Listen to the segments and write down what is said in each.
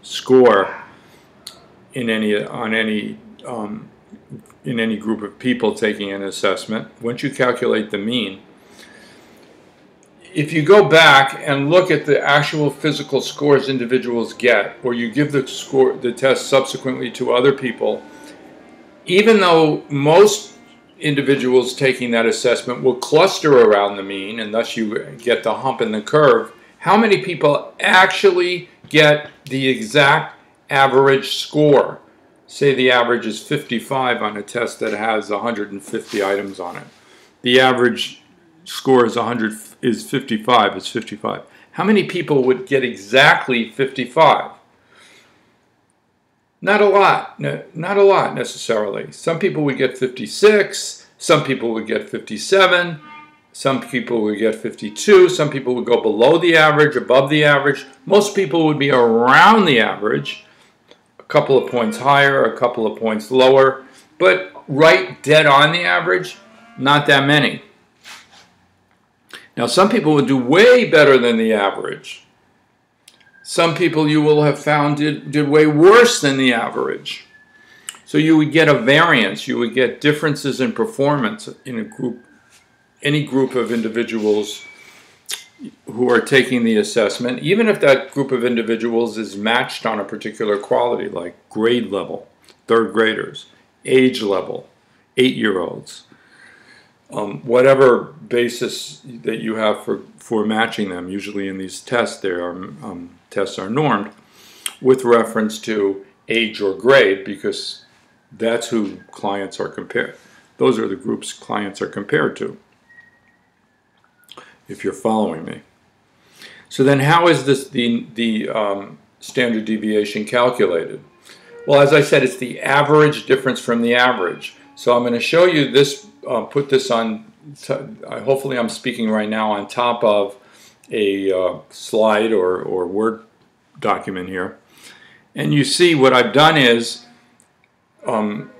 score in any in any group of people taking an assessment. Once you calculate the mean, if you go back and look at the actual physical scores individuals get, or you give the test subsequently to other people, even though most individuals taking that assessment will cluster around the mean, and thus you get the hump in the curve, how many people actually get the exact average score? Say the average is 55 on a test that has 150 items on it. The average score is 55. It's 55. How many people would get exactly 55? Not a lot. Not a lot necessarily. Some people would get 56. Some people would get 57. Some people would get 52. Some people would go below the average, above the average. Most people would be around the average. A couple of points higher, a couple of points lower. But right dead on the average, not that many. Now, some people would do way better than the average. Some people you will have found did way worse than the average. So you would get a variance. You would get differences in performance in a group, any group of individuals who are taking the assessment, even if that group of individuals is matched on a particular quality, like grade level, third graders, age level, 8-year-olds. Whatever basis that you have for matching them, usually in these tests, tests are normed with reference to age or grade, because that's who clients are compared. Those are the groups clients are compared to, if you're following me. So then how is this the standard deviation calculated? Well, as I said, it's the average difference from the average. So I'm going to show you this, put this on, hopefully I'm speaking right now on top of a slide or Word document here. And you see what I've done is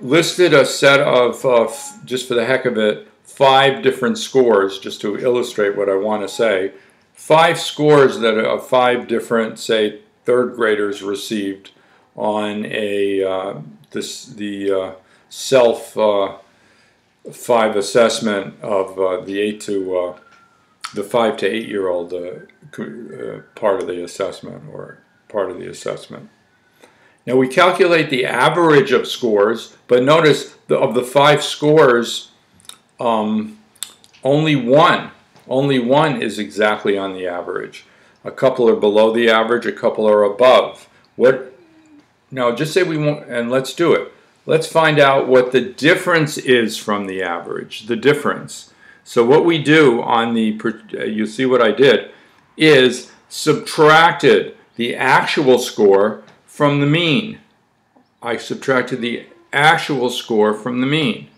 listed a set of, just for the heck of it, 5 different scores, just to illustrate what I want to say. 5 scores that 5 different, say, third graders received on a the self 5 assessment of the 5 to 8-year-old part of the assessment, or part of the assessment. Now we calculate the average of scores, but notice of the 5 scores, only one is exactly on the average. A couple are below the average, a couple are above. Now just say we won't, and let's do it. Let's find out what the difference is from the average, the difference. So what we do on the, you see what I did, is subtracted the actual score from the mean. I subtracted the actual score from the mean,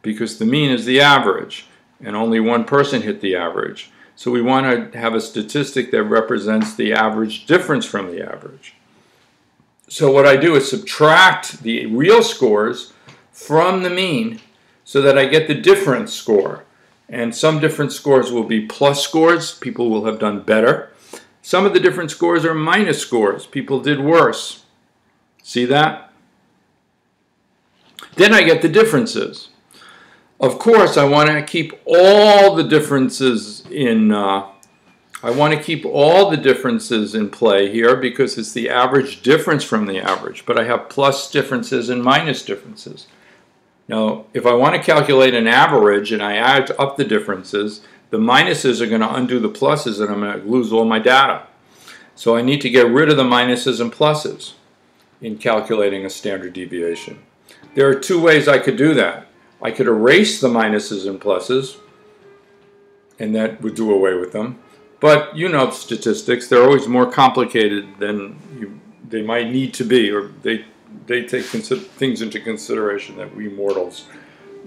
because the mean is the average, and only one person hit the average. So we want to have a statistic that represents the average difference from the average. So what I do is subtract the real scores from the mean so that I get the difference score. And some different scores will be plus scores. People will have done better. Some of the different scores are minus scores. People did worse. See that? Then I get the differences. Of course, I want to keep all the differences in play here, because it's the average difference from the average, but I have plus differences and minus differences. Now, if I want to calculate an average and I add up the differences, the minuses are going to undo the pluses and I'm going to lose all my data. So I need to get rid of the minuses and pluses in calculating a standard deviation. There are 2 ways I could do that. I could erase the minuses and pluses, and that would do away with them. But you know statistics, they're always more complicated than they might need to be, or they take things into consideration that we mortals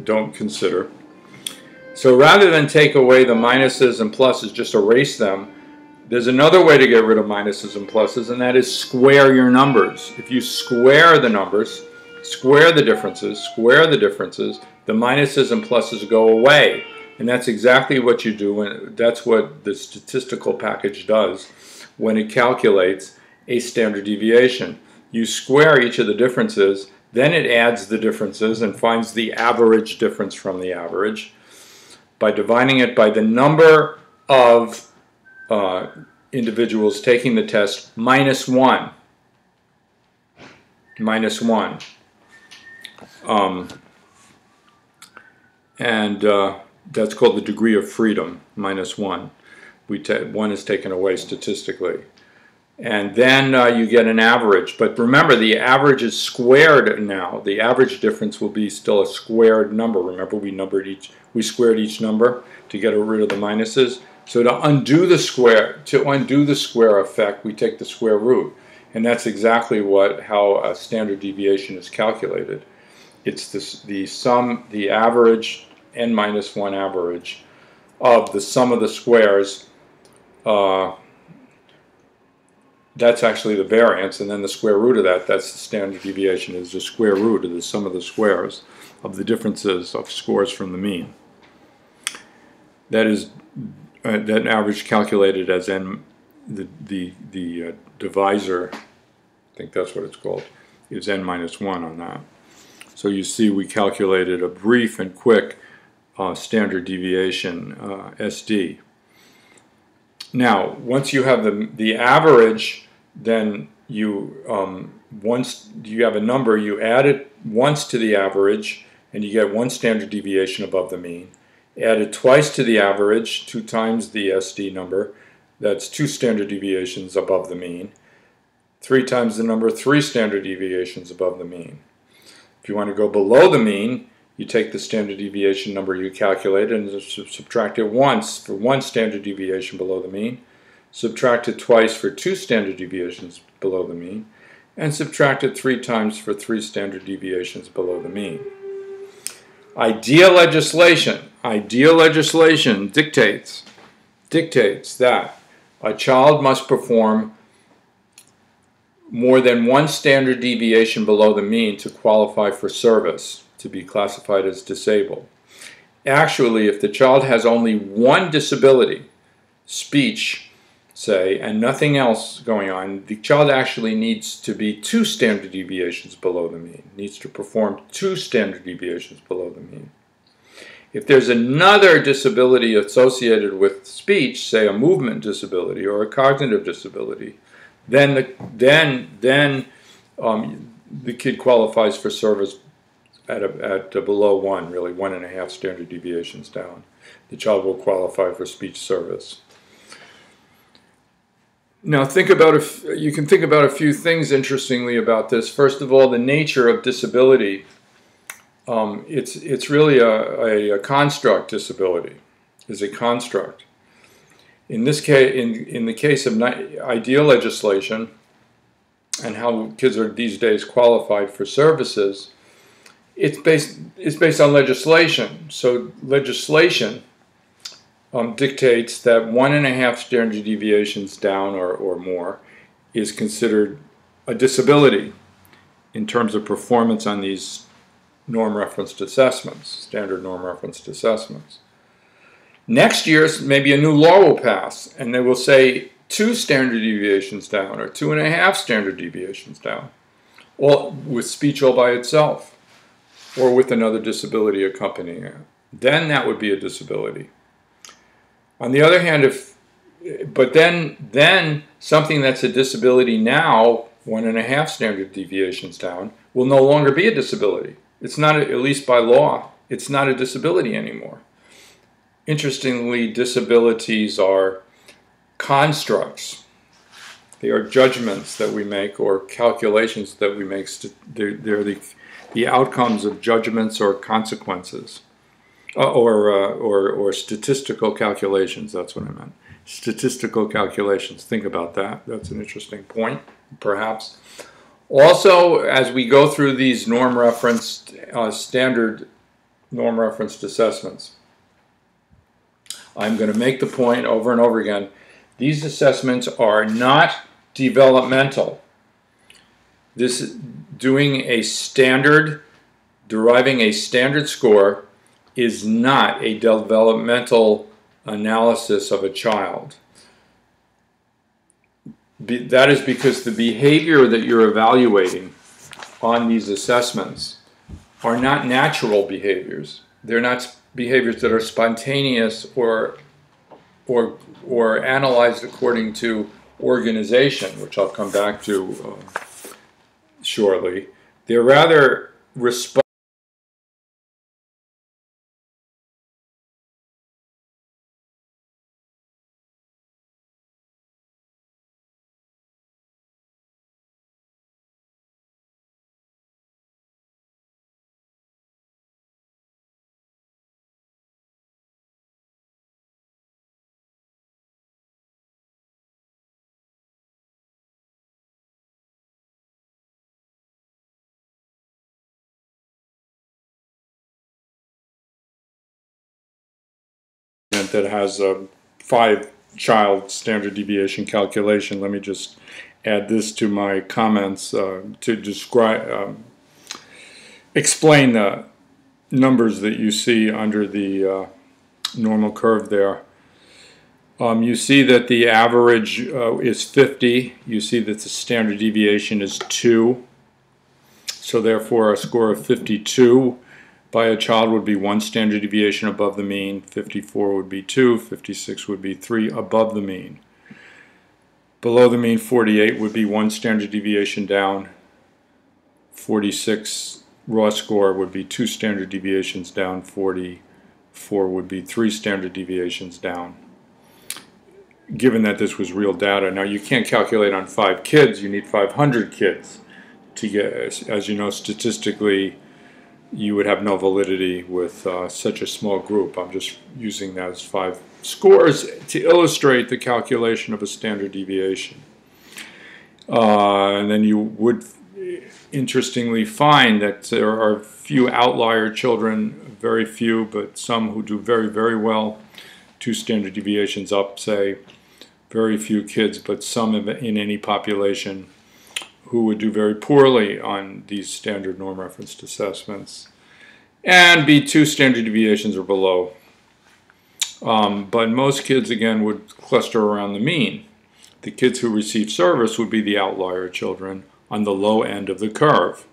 don't consider. So rather than take away the minuses and pluses, just erase them, there's another way to get rid of minuses and pluses, and that is square your numbers. If you square the numbers, square the differences, the minuses and pluses go away. And that's exactly what you do, and that's what the statistical package does when it calculates a standard deviation. You square each of the differences, then it adds the differences and finds the average difference from the average by dividing it by the number of individuals taking the test minus 1. Minus 1. That's called the degree of freedom, minus 1. 1 is taken away statistically. And then you get an average. But remember, the average is squared now. The average difference will be still a squared number. Remember, we squared each number to get rid of the minuses. So to undo the square effect, we take the square root. And that's exactly how a standard deviation is calculated. It's the average, n minus 1 average, of the sum of the squares. That's actually the variance, and then the square root of that, that's the standard deviation, is the square root of the sum of the squares of the differences of scores from the mean. That is that average calculated as n, the divisor, I think that's what it's called, is n minus 1 on that. So you see we calculated a brief and quick standard deviation, SD. Now, once you have the average, then once you have a number, you add it once to the average, and you get 1 standard deviation above the mean. Add it twice to the average, 2 times the SD number, that's 2 standard deviations above the mean. 3 times the number, 3 standard deviations above the mean. If you want to go below the mean, you take the standard deviation number you calculated and subtract it once for 1 standard deviation below the mean, subtract it twice for 2 standard deviations below the mean, and subtract it 3 times for 3 standard deviations below the mean. Ideal legislation dictates that a child must perform more than 1 standard deviation below the mean to qualify for service, to be classified as disabled. Actually, if the child has only 1 disability, speech, say, and nothing else going on, the child actually needs to be 2 standard deviations below the mean, needs to perform 2 standard deviations below the mean. If there's another disability associated with speech, say a movement disability or a cognitive disability, then the kid qualifies for service at below 1, really 1.5 standard deviations down. The child will qualify for speech service. Now you can think about a few things interestingly about this. First of all, the nature of disability. It's really a construct. Disability is a construct. In this case, in the case of ideal legislation and how kids are these days qualified for services, it's based on legislation. So legislation dictates that 1.5 standard deviations down or more is considered a disability in terms of performance on these norm-referenced assessments, standard norm-referenced assessments. Next year, maybe a new law will pass, and they will say 2 standard deviations down or 2.5 standard deviations down, or with speech all by itself, or with another disability accompanying it. Then that would be a disability. On the other hand, then something that's a disability now, 1.5 standard deviations down, will no longer be a disability. It's not, at least by law, it's not a disability anymore. Interestingly, disabilities are constructs. They are judgments that we make or calculations that we make. They're the outcomes of judgments or consequences. Or statistical calculations, that's what I meant. Statistical calculations, think about that. That's an interesting point, perhaps. Also, as we go through these norm-referenced, standard norm-referenced assessments, I'm going to make the point over and over again, these assessments are not developmental. Deriving a standard score is not a developmental analysis of a child. That is because the behavior that you're evaluating on these assessments are not natural behaviors. They're not behaviors that are spontaneous or analyzed according to organization, which I'll come back to shortly. They're rather responsive. That has a 5-child standard deviation calculation. Let me just add this to my comments to describe, explain the numbers that you see under the normal curve there. You see that the average is 50. You see that the standard deviation is 2. So therefore a score of 52 by a child would be 1 standard deviation above the mean, 54 would be 2, 56 would be 3 above the mean. Below the mean, 48 would be 1 standard deviation down, 46 raw score would be 2 standard deviations down, 44 would be 3 standard deviations down. Given that this was real data, now you can't calculate on 5 kids, you need 500 kids to get, as you know, statistically you would have no validity with such a small group. I'm just using that as 5 scores to illustrate the calculation of a standard deviation. And then you would interestingly find that there are few outlier children, very few, but some who do very, very well. 2 standard deviations up, say. Very few kids, but some in any population who would do very poorly on these standard norm referenced assessments, and be 2 standard deviations or below. But most kids, again, would cluster around the mean. The kids who receive service would be the outlier children on the low end of the curve.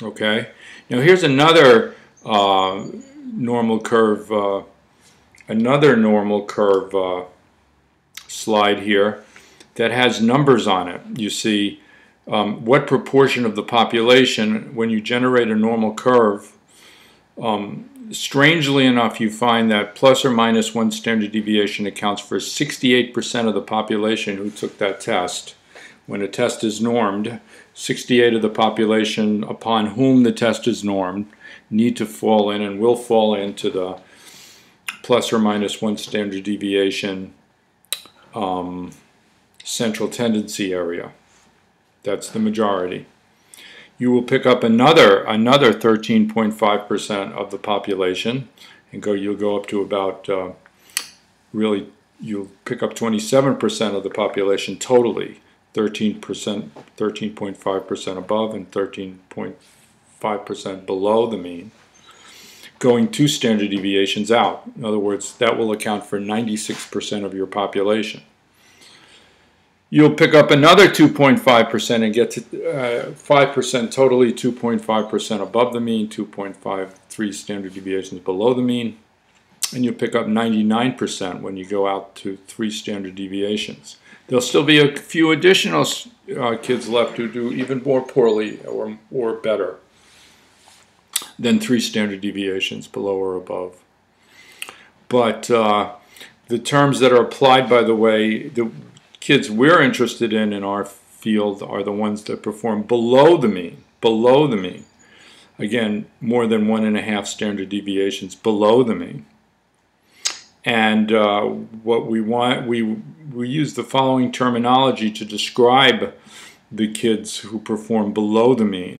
Okay? Now here's another normal curve slide here that has numbers on it. You see what proportion of the population, when you generate a normal curve, strangely enough you find that plus or minus 1 standard deviation accounts for 68% of the population who took that test. When a test is normed, 68 of the population upon whom the test is normed need to fall in and will fall into the plus or minus 1 standard deviation central tendency area. That's the majority. You will pick up another 13.5% of the population, and you'll go up to about really you'll pick up 27% of the population totally, 13.5% above and 13.5% below the mean, going 2 standard deviations out. In other words, that will account for 96% of your population. You'll pick up another 2.5% and get to 5% totally, 2.5% above the mean, 2.53 standard deviations below the mean, and you'll pick up 99% when you go out to 3 standard deviations. There'll still be a few additional kids left who do even more poorly or better than 3 standard deviations below or above. But the terms that are applied, by the way, the kids we're interested in our field are the ones that perform below the mean. Below the mean. Again, more than 1.5 standard deviations below the mean. And what we want, we use the following terminology to describe the kids who perform below the mean.